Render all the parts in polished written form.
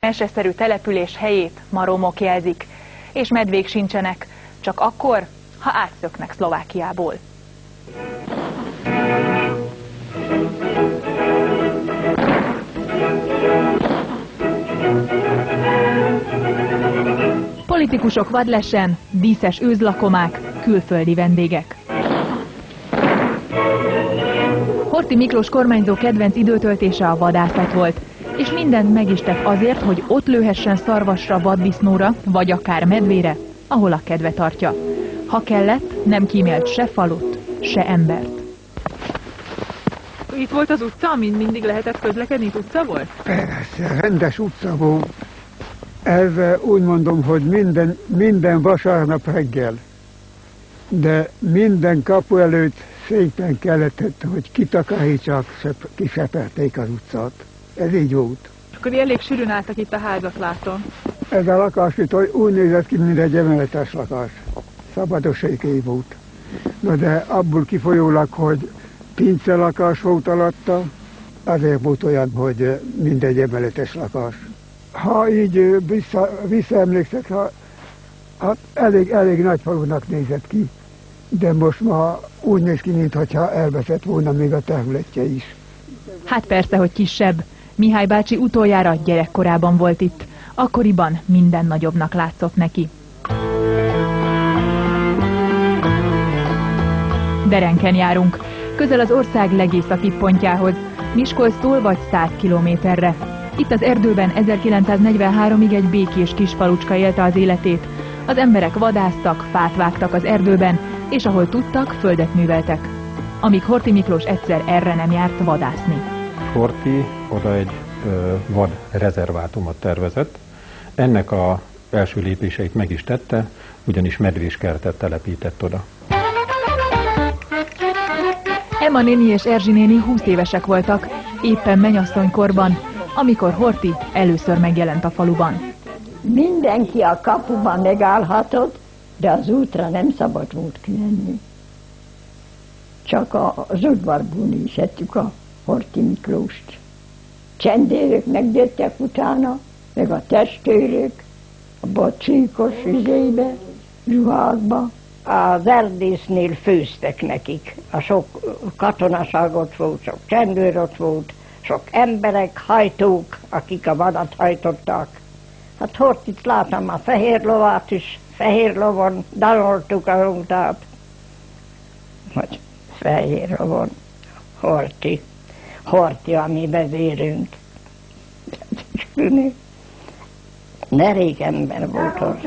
Meseszerű település helyét maromok jelzik, és medvék sincsenek, csak akkor, ha átszöknek Szlovákiából. Politikusok vadlesen, díszes őzlakomák, külföldi vendégek. Horthy Miklós kormányzó kedvenc időtöltése a vadászat volt, és mindent meg is tett azért, hogy ott lőhessen szarvasra, vaddisznóra, vagy akár medvére, ahol a kedve tartja. Ha kellett, nem kímélt se falut, se embert. Itt volt az utca, amin mindig lehetett közlekedni, itt utca volt? Persze, rendes utca volt. Ez úgy mondom, hogy minden vasárnap reggel. De minden kapu előtt szépen kellett, hogy kitakarítsák, kiseperték az utcát. Ez így volt. Akkor elég sűrűn álltak itt a házak, látom. Ez a lakás itt úgy nézett ki, mint egy emeletes lakás. Szabadosségi volt. Na de abból kifolyólag, hogy pince lakás volt alatta, azért volt olyan, hogy mindegy emeletes lakás. Ha így visszaemlékszek, hát elég nagy falunak nézett ki, de most ma úgy néz ki, mintha elveszett volna még a területje is. Hát persze, hogy kisebb. Mihály bácsi utoljára gyerekkorában volt itt. Akkoriban minden nagyobbnak látszott neki. Derenken járunk, közel az ország legészakibb pontjához, Miskolctól vagy 100 kilométerre. Itt az erdőben 1943-ig egy békés kisfalucska élte az életét. Az emberek vadásztak, fát vágtak az erdőben, és ahol tudtak, földet műveltek. Amíg Horthy Miklós egyszer erre nem járt vadászni. Horthy oda egy vad rezervátumot tervezett. Ennek a első lépéseit meg is tette, ugyanis medvéskertet telepített oda. Emma néni és Erzsi néni 20 évesek voltak, éppen mennyasszonykorban, amikor Horthy először megjelent a faluban. Mindenki a kapuban megállhatott, de az útra nem szabad volt kimenni. Csak az udvarból nézhettük a Horthy Miklóst. Csendérök megjöttek utána, meg a testőrök, abba a csíkos vizébe, ruhákba. Az erdésznél főztek nekik. A sok katonaság ott volt, sok csendőr ott volt, sok emberek, hajtók, akik a vadat hajtották. Hát Horthyt láttam a fehér lovát is, fehér lovon daloltuk a rútát. Hogy fehér lovon, Horthy a mi vezérünk. Derék ember volt Horthy.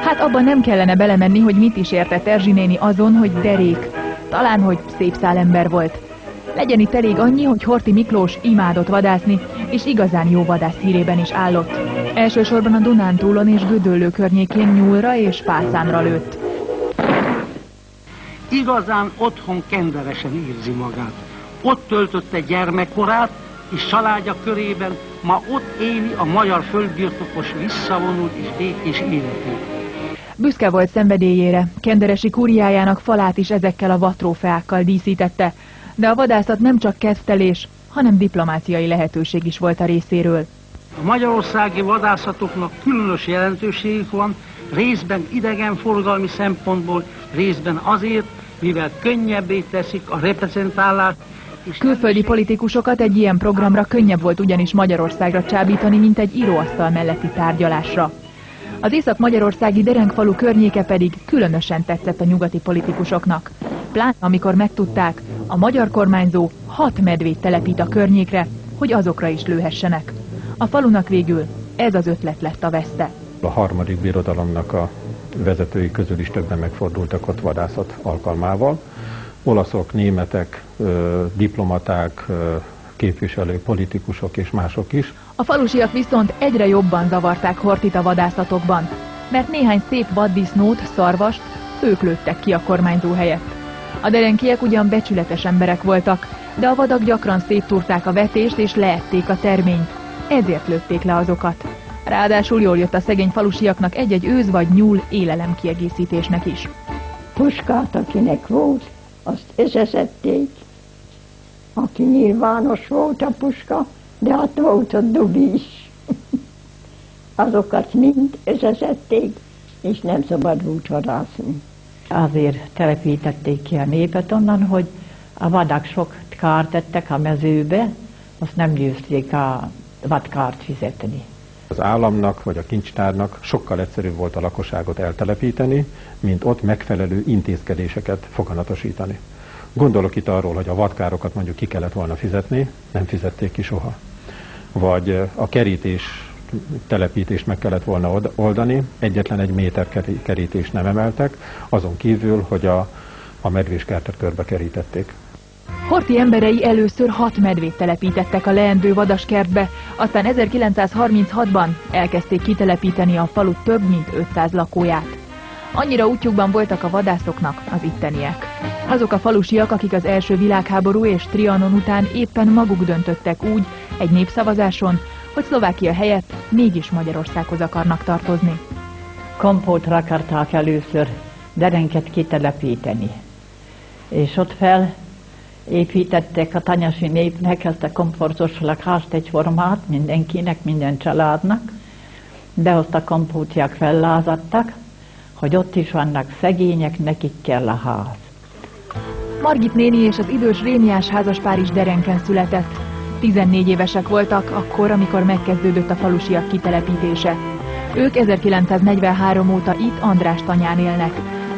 Hát abban nem kellene belemenni, hogy mit is értett Erzsi néni azon, hogy derék. Talán, hogy szép szálember volt. Legyen itt elég annyi, hogy Horthy Miklós imádott vadászni, és igazán jó vadász hírében is állott. Elsősorban a Dunántúlon és Gödöllő környékén nyúlra és fászánra lőtt. Igazán otthon kenderesen érzi magát. Ott töltötte gyermekkorát, és családja körében ma ott éli a magyar földbirtokos visszavonult és békés életét. Büszke volt szenvedélyére, kenderesi kúriájának falát is ezekkel a vattrófeákkal díszítette, de a vadászat nem csak kedvtelés, hanem diplomáciai lehetőség is volt a részéről. A magyarországi vadászatoknak különös jelentőségük van, részben idegenforgalmi szempontból, részben azért, mivel könnyebbé teszik a reprezentálást. Külföldi politikusokat egy ilyen programra könnyebb volt ugyanis Magyarországra csábítani, mint egy íróasztal melletti tárgyalásra. Az észak-magyarországi Derenkfalu környéke pedig különösen tetszett a nyugati politikusoknak. Pláne amikor megtudták, a magyar kormányzó 6 medvét telepít a környékre, hogy azokra is lőhessenek. A falunak végül ez az ötlet lett a veszte. A harmadik birodalomnak a vezetői közül is többen megfordultak ott vadászat alkalmával. Olaszok, németek, diplomaták, képviselők, politikusok és mások is. A falusiak viszont egyre jobban zavarták Horthyt a vadászatokban, mert néhány szép vaddisznót, szarvast ők lőttek ki a kormányzó helyett. A derenkiek ugyan becsületes emberek voltak, de a vadak gyakran széttúrták a vetést és leették a terményt. Ezért lőtték le azokat. Ráadásul jól jött a szegény falusiaknak egy-egy őz vagy nyúl élelemkiegészítésnek is. Puskát, akinek volt, azt összeszedték. Aki nyilvános volt a puska, de hát volt a dubi is. azokat mind összeszedték, és nem szabad volt vadászni. Azért telepítették ki a népet onnan, hogy a vadak sok kárt tettek a mezőbe, azt nem győzték a vadkárt fizetni. Az államnak vagy a kincstárnak sokkal egyszerűbb volt a lakosságot eltelepíteni, mint ott megfelelő intézkedéseket foganatosítani. Gondolok itt arról, hogy a vadkárokat mondjuk ki kellett volna fizetni, nem fizették ki soha. Vagy a telepítést meg kellett volna oldani, egyetlen egy méter kerítést nem emeltek, azon kívül, hogy a medvéskertet körbe kerítették. Horthy emberei először 6 medvét telepítettek a leendő vadaskertbe, aztán 1936-ban elkezdték kitelepíteni a falu több mint 500 lakóját. Annyira útjukban voltak a vadászoknak az itteniek. Azok a falusiak, akik az első világháború és Trianon után éppen maguk döntöttek úgy egy népszavazáson, hogy Szlovákia helyett mégis Magyarországhoz akarnak tartozni. Kompótra akarták először Derenket kitelepíteni. És ott felépítettek a tanyasi népnek ezt a komfortos lakást, egyformát mindenkinek, minden családnak. Behoztak kompótják, fellázadtak, hogy ott is vannak szegények, nekik kell a ház. Margit néni és az idős Rémiás házaspár is Derenken született. 14 évesek voltak akkor, amikor megkezdődött a falusiak kitelepítése. Ők 1943 óta itt Andrástanyán élnek.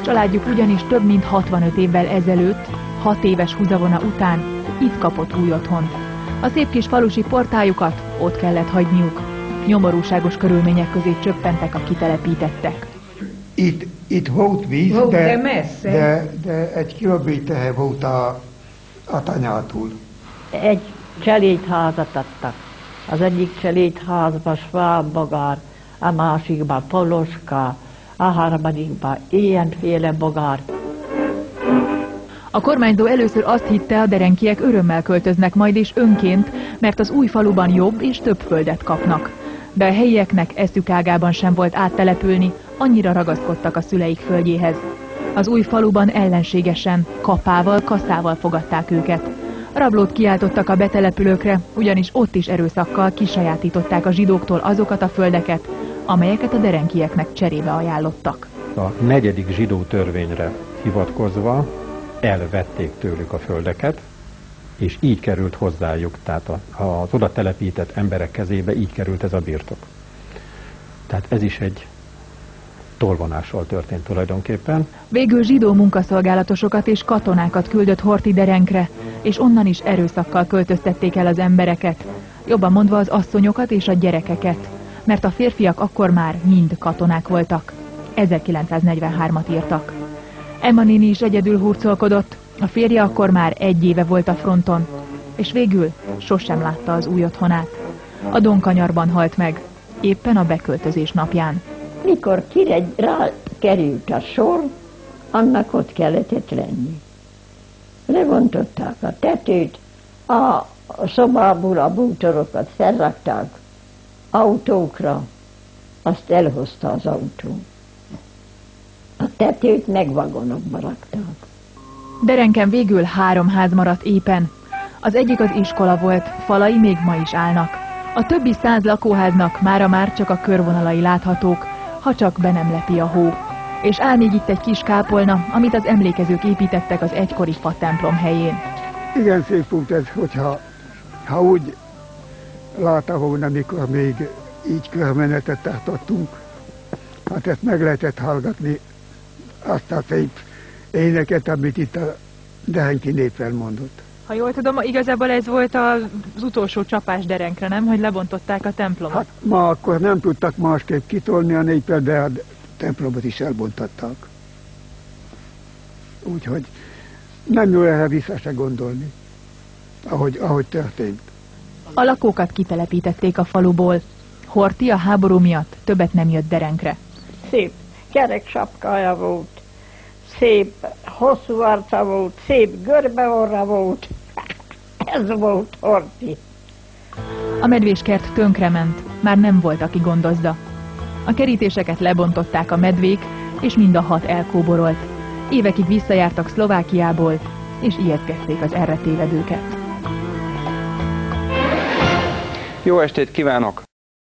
Családjuk ugyanis több mint 65 évvel ezelőtt, 6 éves húzavona után itt kapott új otthont. A szép kis falusi portájukat ott kellett hagyniuk. Nyomorúságos körülmények közé csöppentek a kitelepítettek. Itt volt víz, de 1 kilométerre volt a tanyától. Egy cselédházat adtak. Az egyik cselédházba sváb bogár, a másikba poloska, a harmadikba ilyenféle bogár. A kormányzó először azt hitte, a derenkiek örömmel költöznek majd és önként, mert az új faluban jobb és több földet kapnak. De a helyieknek eszük ágában sem volt áttelepülni, annyira ragaszkodtak a szüleik földjéhez. Az új faluban ellenségesen, kapával, kasszával fogadták őket. Rablót kiáltottak a betelepülőkre, ugyanis ott is erőszakkal kisajátították a zsidóktól azokat a földeket, amelyeket a derenkieknek cserébe ajánlottak. A 4. zsidó törvényre hivatkozva elvették tőlük a földeket, és így került hozzájuk, tehát az oda telepített emberek kezébe így került ez a birtok. Tehát ez is egy tolvonással történt tulajdonképpen. Végül zsidó munkaszolgálatosokat és katonákat küldött Horthy Derenkre, és onnan is erőszakkal költöztették el az embereket, jobban mondva az asszonyokat és a gyerekeket, mert a férfiak akkor már mind katonák voltak. 1943-at írtak. Emma néni is egyedül hurcolkodott, a férje akkor már 1 éve volt a fronton, és végül sosem látta az új otthonát. A Donkanyarban halt meg, éppen a beköltözés napján. Mikor rá került a sor, annak ott kellett lenni. Levontották a tetőt, a szobából a bútorokat felrakták autókra, azt elhozta az autó. A tetőt meg vagonokba rakták. Derenken végül 3 ház maradt épen. Az egyik az iskola volt, falai még ma is állnak. A többi 100 lakóháznak mára már csak a körvonalai láthatók, ha csak be nem lepi a hó. És áll még itt egy kis kápolna, amit az emlékezők építettek az egykori fatemplom helyén. Igen szép volt ez, hogyha úgy látta volna, mikor még így körmenetet tartottunk, hát ezt meg lehetett hallgatni, azt a szép éneket, amit itt a derenki nép elmondott. Ha jól tudom, igazából ez volt az utolsó csapás Derenkre, nem? Hogy lebontották a templomot. Hát ma akkor nem tudtak másképp kitolni a népet, de a templomot is elbontották. Úgyhogy nem jó erre vissza se gondolni, ahogy történt. A lakókat kitelepítették a faluból. Horthy a háború miatt többet nem jött Derenkre. Szép kerek sapkája volt, szép hosszú arca volt, szép görbeorra volt. Ez volt Horthy. A medvéskert tönkrement, már nem volt, aki gondozza. A kerítéseket lebontották a medvék, és mind a 6 elkóborolt. Évekig visszajártak Szlovákiából, és ijesztgették az erre tévedőket. Jó estét kívánok!